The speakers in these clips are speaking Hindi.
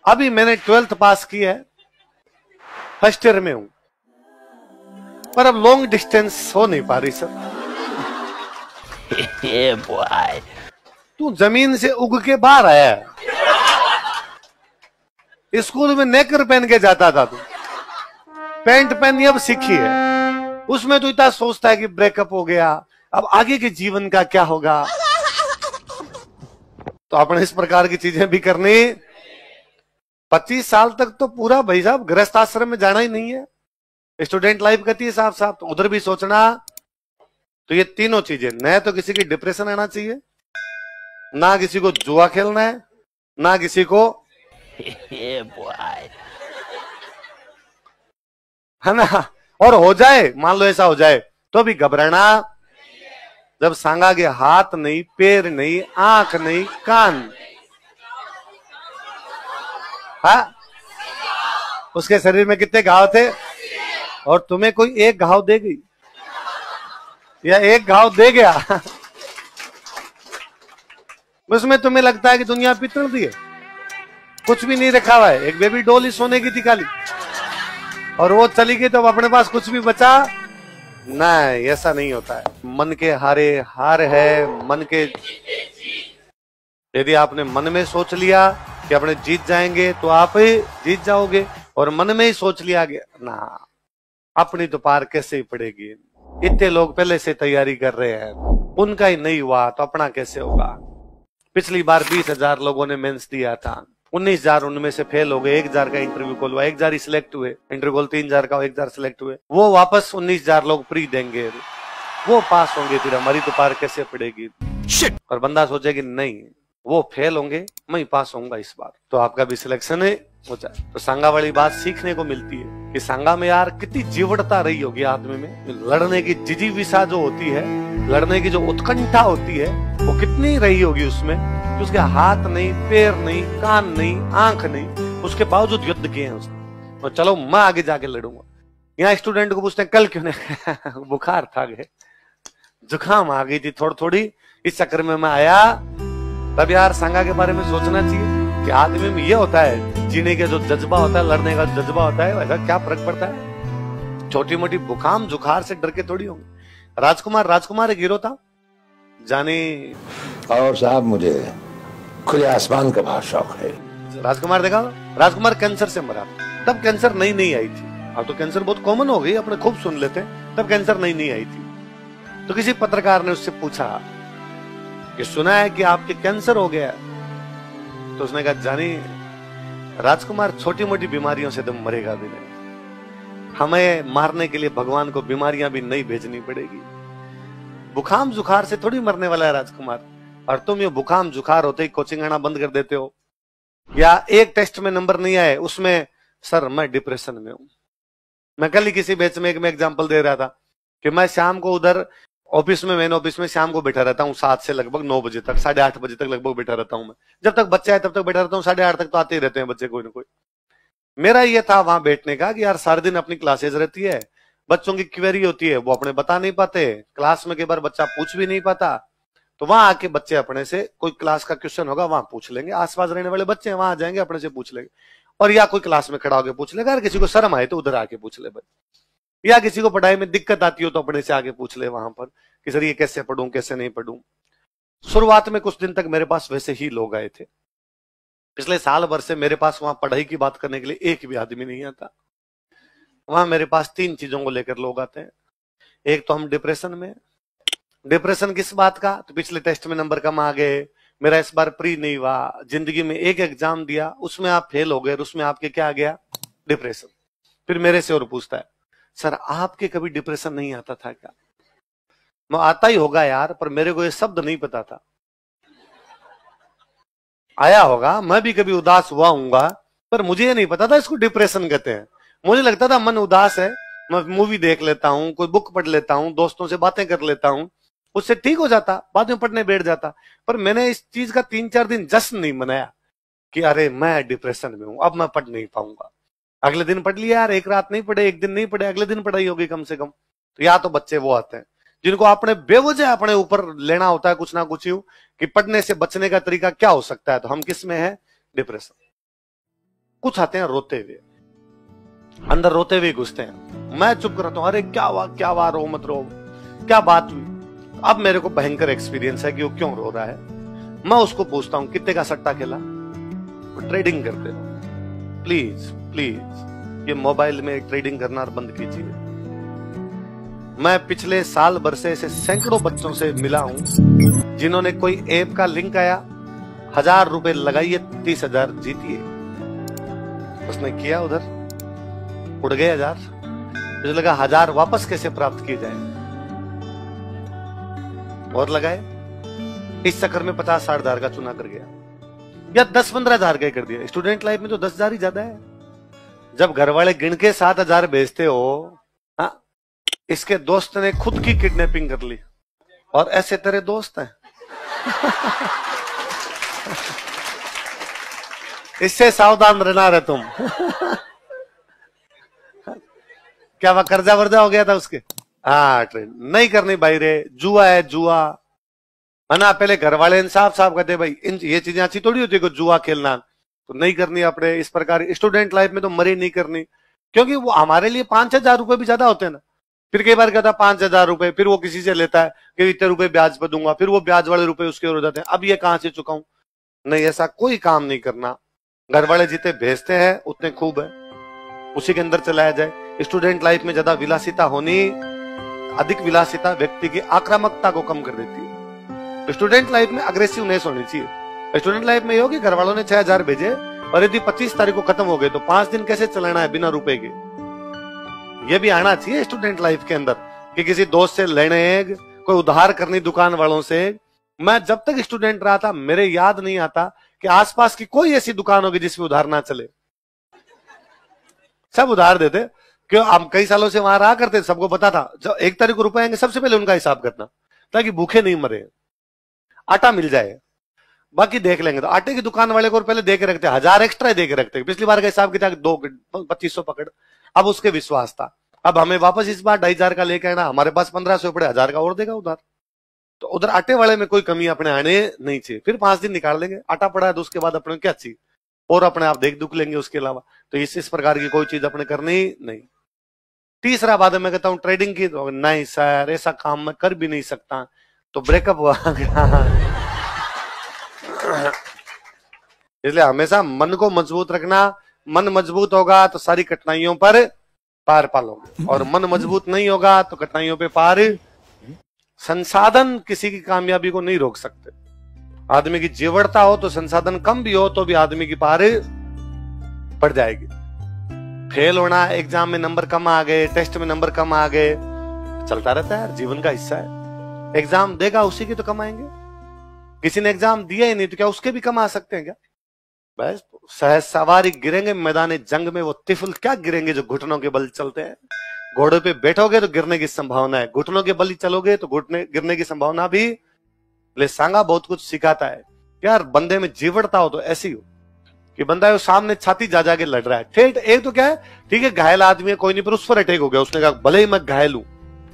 अभी मैंने 12th पास की है, फर्स्ट ईयर में हूं, पर अब लॉन्ग डिस्टेंस हो नहीं पा रही सर। तू जमीन से उग के बाहर आया है, स्कूल में नेकर पहन के जाता था तू, पैंट पहननी अब सीखी है, उसमें तो इतना सोचता है कि ब्रेकअप हो गया, अब आगे के जीवन का क्या होगा। तो आपने इस प्रकार की चीजें भी करनी। 25 साल तक तो पूरा भाई साहब गृहस्थ आश्रम में जाना ही नहीं है, स्टूडेंट लाइफ कहती है साफ साफ, तो उधर भी सोचना। तो ये तीनों चीजें, न तो किसी की डिप्रेशन आना चाहिए, ना किसी को जुआ खेलना है, ना किसी को है ना, और हो जाए मान लो ऐसा हो जाए तो भी घबराना। जब सांगा के हाथ नहीं, पैर नहीं, आंख नहीं, कान, हाँ, उसके शरीर में कितने घाव थे, और तुम्हें कोई एक घाव दे गई या एक घाव दे गया, उसमें तुम्हें लगता है कि दुनिया पितल दी है, कुछ भी नहीं रखा हुआ है। एक बेबी डॉल ही सोने की थी खाली, और वो चली गई तो अपने पास कुछ भी बचा नहीं। ऐसा नहीं होता है, मन के हारे हार है। मन के, यदि आपने मन में सोच लिया कि अपने जीत जाएंगे तो आप ही जीत जाओगे, और मन में ही सोच लिया गया ना, अपनी तो पार कैसे ही पड़ेगी। इतने लोग पहले से तैयारी कर रहे हैं, उनका ही नहीं हुआ तो अपना कैसे होगा। पिछली बार 20,000 लोगों ने मेंस दिया था, 19,000 उनमें से फेल हो गए, 1,000 का इंटरव्यू कॉल हुआ, 1,000 ही सिलेक्ट हुए, इंटरव्यू कॉल 3,000 का, 1,000 सिलेक्ट हुए। वो वापस 19,000 लोग प्री देंगे, वो पास होंगे, फिर हमारी तो पार कैसे पड़ेगी। और बंदा सोचेगी नहीं वो फेल होंगे, मैं ही पास होऊंगा इस बार, तो आपका भी सिलेक्शन हो जाए। तो सांगा वाली बात सीखने को मिलती है कि सांगा में यार कितनी जीवटता रही होगी आदमी में, लड़ने की जिजीविसा जो होती है, लड़ने की जो उत्कंठा होती है, वो कितनी रही होगी उसमें, कि उसके हाथ नहीं, पैर नहीं, कान नहीं, आंख नहीं, उसके बावजूद युद्ध किए हैं उसने। और चलो मैं आगे जाके लड़ूंगा। यहाँ स्टूडेंट को पूछते हैं कल क्यों नहीं बुखार था, गए जुकाम आ गई थी थोड़ी थोड़ी, इस चक्कर में मैं आया। तब यार सांगा के बारे में सोचना चाहिए कि आदमी में ये होता है, जीने का जो जज्बा होता है, लड़ने का जज्बा होता है, वैसा क्या फर्क पड़ता है। छोटी मोटी बुखाम जुखार से डर के थोड़ी होंगे। राजकुमार एक हीरो था जाने, और साहब मुझे खुले आसमान का बहुत शौक है। राजकुमार देखा, राजकुमार कैंसर से मरा, तब कैंसर नई नई आई थी, अब तो कैंसर बहुत कॉमन हो गई, अपने खूब सुन लेते हैं, तब कैंसर नई नई आई थी। तो किसी पत्रकार ने उससे पूछा कि सुना है कि आपके कैंसर हो गया, तो उसने कहा जानी राजकुमार छोटी मोटी बीमारियों से तो मरेगा भी नहीं, हमें मारने के लिए भगवान को बीमारियां भी नहीं भेजनी पड़ेगी, बुखाम जुखार से थोड़ी मरने वाला है राजकुमार। और तुम ये बुखाम जुखार होते ही कोचिंग आना बंद कर देते हो, या एक टेस्ट में नंबर नहीं आए उसमें सर मैं डिप्रेशन में हूं। मैं कल ही किसी बैच में एग्जांपल दे रहा था कि मैं शाम को उधर ऑफिस में, मेन ऑफिस में शाम को बैठा रहता हूँ 7 से लगभग 9 बजे तक, 8:30 बजे तक लगभग बैठा रहता हूँ मैं, जब तक बच्चा है तब तक बैठा रहता हूँ, 8:30 तक तो आते ही रहते हैं बच्चे कोई ना कोई। मेरा ये था वहां बैठने का कि यार सारे दिन अपनी क्लासेज रहती है, बच्चों की क्वेरी होती है, वो अपने बता नहीं पाते, क्लास में कई बार बच्चा पूछ भी नहीं पाता, तो वहां आके बच्चे अपने से कोई क्लास का क्वेश्चन होगा वहां पूछ लेंगे, आसपास रहने वाले बच्चे वहां आ जाएंगे अपने से पूछ लेंगे, और या कोई क्लास में खड़ा होकर पूछ लेगा, अगर किसी को शर्म आए तो उधर आके पूछ ले भाई, या किसी को पढ़ाई में दिक्कत आती हो तो अपने से आके पूछ ले वहां पर कि सर ये कैसे पढ़ूं कैसे नहीं पढ़ूं। शुरुआत में कुछ दिन तक मेरे पास वैसे ही लोग आए थे, पिछले साल भर से मेरे पास वहां पढ़ाई की बात करने के लिए एक भी आदमी नहीं आता। वहां मेरे पास 3 चीजों को लेकर लोग आते हैं। एक तो हम डिप्रेशन में, डिप्रेशन किस बात का, तो पिछले टेस्ट में नंबर कम आ गए, मेरा इस बार प्री नहीं हुआ, जिंदगी में एक एग्जाम दिया उसमें आप फेल हो गए, उसमें आपके क्या आ गया डिप्रेशन। फिर मेरे से और पूछता है सर आपके कभी डिप्रेशन नहीं आता था क्या? मैं आता ही होगा यार, पर मेरे को ये शब्द नहीं पता था। आया होगा, मैं भी कभी उदास हुआ हूंगा, पर मुझे ये नहीं पता था इसको डिप्रेशन कहते हैं। मुझे लगता था मन उदास है, मैं मूवी देख लेता हूँ, कोई बुक पढ़ लेता हूँ, दोस्तों से बातें कर लेता हूँ, उससे ठीक हो जाता, बाद में पढ़ने बैठ जाता। पर मैंने इस चीज का 3-4 दिन जश्न नहीं मनाया कि अरे मैं डिप्रेशन में हूं, अब मैं पढ़ नहीं पाऊंगा। अगले दिन पढ़ लिया यार, एक रात नहीं पढ़े, एक दिन नहीं पढ़े, अगले दिन पढ़ाई होगी कम से कम। तो या तो बच्चे वो आते हैं जिनको आपने बेवजह अपने ऊपर लेना होता है कुछ ना कुछ यूं कि पढ़ने से बचने का तरीका क्या हो सकता है, तो हम किस में है डिप्रेशन। कुछ आते हैं रोते हुए, अंदर रोते हुए घुसते हैं। मैं चुप कराता हूं, अरे क्या हुआ, रो मत रो, क्या बात हुई। अब मेरे को भयंकर एक्सपीरियंस है कि वो क्यों रो रहा है। मैं उसको पूछता हूं कितने का सट्टा खेला, ट्रेडिंग करते हो, प्लीज प्लीज ये मोबाइल में ट्रेडिंग करना बंद कीजिए। मैं पिछले साल भर से ऐसे सैकड़ों बच्चों से मिला हूं जिन्होंने कोई ऐप का लिंक आया, 1000 रुपए लगाइए 30,000 जीतिए। उसने किया, उधर उड़ गए 1000। मुझे लगा 1000 वापस कैसे प्राप्त किए जाए, और लगाए। इस चक्कर में 50-60 हजार का चुना कर गया, या 10-15 हजार का कर दिया। स्टूडेंट लाइफ में तो 10,000 ही ज्यादा है। जब घर वाले गिन के 7,000 भेजते हो, हाँ, इसके दोस्त ने खुद की किडनैपिंग कर ली, और ऐसे तेरे दोस्त हैं। इससे सावधान रहना रे तुम। क्या वह कर्जा वर्जा हो गया था उसके? हाँ, ट्रेन नहीं करनी भाई रे, जुआ है जुआ। है ना, पहले घर वाले साफ साफ कहते भाई ये चीजें अच्छी थोड़ी होती है, जुआ खेलना तो नहीं करनी अपने। इस प्रकार स्टूडेंट लाइफ में तो मरी नहीं करनी, क्योंकि वो हमारे लिए 5,000 रुपए भी ज्यादा होते हैं ना। फिर कई बार कहता 5,000 रुपए, फिर वो किसी से लेता है कि इतने रुपए ब्याज पे दूंगा, फिर वो ब्याज वाले रुपए उसके हो जाते हैं। अब ये कहां से चुकाऊं? नहीं, ऐसा कोई काम नहीं करना। घर वाले जितने भेजते हैं उतने खूब है, उसी के अंदर चलाया जाए। स्टूडेंट लाइफ में ज्यादा विलासिता होनी, अधिक विलासिता व्यक्ति की आक्रामकता को कम कर देती है। स्टूडेंट लाइफ में अग्रेसिवनेस होनी चाहिए। स्टूडेंट लाइफ में ये हो कि घर वालों ने 6,000 भेजे और यदि 25 तारीख को खत्म हो गए तो 5 दिन कैसे चलाना है बिना रुपए के, ये भी आना चाहिए स्टूडेंट लाइफ के अंदर। कि किसी दोस्त से लेने, कोई उधार करनी दुकान वालों से। मैं जब तक स्टूडेंट रहा था मेरे याद नहीं आता कि आसपास की कोई ऐसी दुकान होगी जिसमें उधार ना चले। सब उधार देते, क्यों? हम कई सालों से वहां रहा करते, सबको पता था जब 1 तारीख को रुपए आएंगे सबसे पहले उनका हिसाब करना, ताकि भूखे नहीं मरे, आटा मिल जाए। बाकी देख लेंगे। तो आटे की दुकान वाले को पहले दे के रखते, 1000 एक्स्ट्रा दे के रखते। पिछली बार का हिसाब किया 2500 पकड़, अब उसके विश्वास था। अब हमें वापस इस बार 2,500 का लेके आना, हमारे पास 1500 पड़े, 1000 का और देगा उधार। तो उधर आटे वाले में कोई कमी अपने आने नहीं चाहिए। फिर 5 दिन निकाल लेंगे, आटा पड़ा है तो उसके बाद अपने क्या चाहिए, और अपने आप देख दुख लेंगे उसके अलावा। तो इस प्रकार की कोई चीज अपने करनी नहीं। तीसरा बात मैं कहता हूं ट्रेडिंग की, तो नहीं सर ऐसा काम मैं कर भी नहीं सकता, तो ब्रेकअप हुआ। इसलिए हमेशा मन को मजबूत रखना। मन मजबूत होगा तो सारी कठिनाइयों पर पार पालोगे, और मन मजबूत नहीं होगा तो कठिनाइयों पे पार। संसाधन किसी की कामयाबी को नहीं रोक सकते। आदमी की जीवड़ता हो तो संसाधन कम भी हो तो भी आदमी की पार पड़ जाएगी। फेल होना, एग्जाम में नंबर कम आ गए, टेस्ट में नंबर कम आ गए, चलता रहता है, जीवन का हिस्सा है। एग्जाम देगा उसी की तो कमाएंगे। किसी ने एग्जाम दिया ही नहीं तो क्या उसके भी कमा सकते हैं क्या? बस सहज सवारी गिरेंगे मैदान जंग में, वो तिफल क्या गिरेंगे जो घुटनों के बल चलते हैं। घोड़े पे बैठोगे तो गिरने की संभावना है, घुटनों के बल चलोगे तो घुटने गिरने की संभावना भी। ले सांगा बहुत कुछ सिखाता है यार, बंदे में जीवड़ता हो तो ऐसी हो कि बंदा वो सामने छाती जा जाके लड़ रहा है। ठेठ एक तो क्या है, ठीक है घायल आदमी है कोई नहीं, पर उस पर अटैक हो गया। उसने कहा भले ही मैं घायल हूं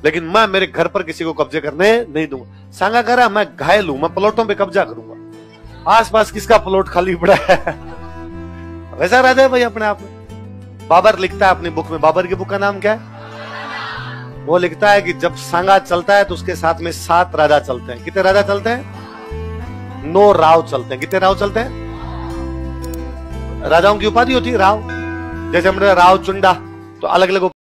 लेकिन मैं मेरे घर पर किसी को कब्जे करने नहीं दूंगा। सांगा कह रहा मैं घायल हूं, मैं प्लॉटों पे कब्जा करूंगा, आसपास किसका प्लॉट खाली पड़ा है। वैसा राजा है भाई अपने आप में। बाबर लिखता है अपनी बुक में, बाबर की बुक का नाम क्या है? वो लिखता है कि जब सांगा चलता है तो उसके साथ में 7 राजा चलते हैं। कितने राजा चलते हैं? 9 राव चलते हैं। कितने राव चलते हैं? राजाओं की उपाधि होती है राव। जैसे हमने राव चुंडा, तो अलग अलग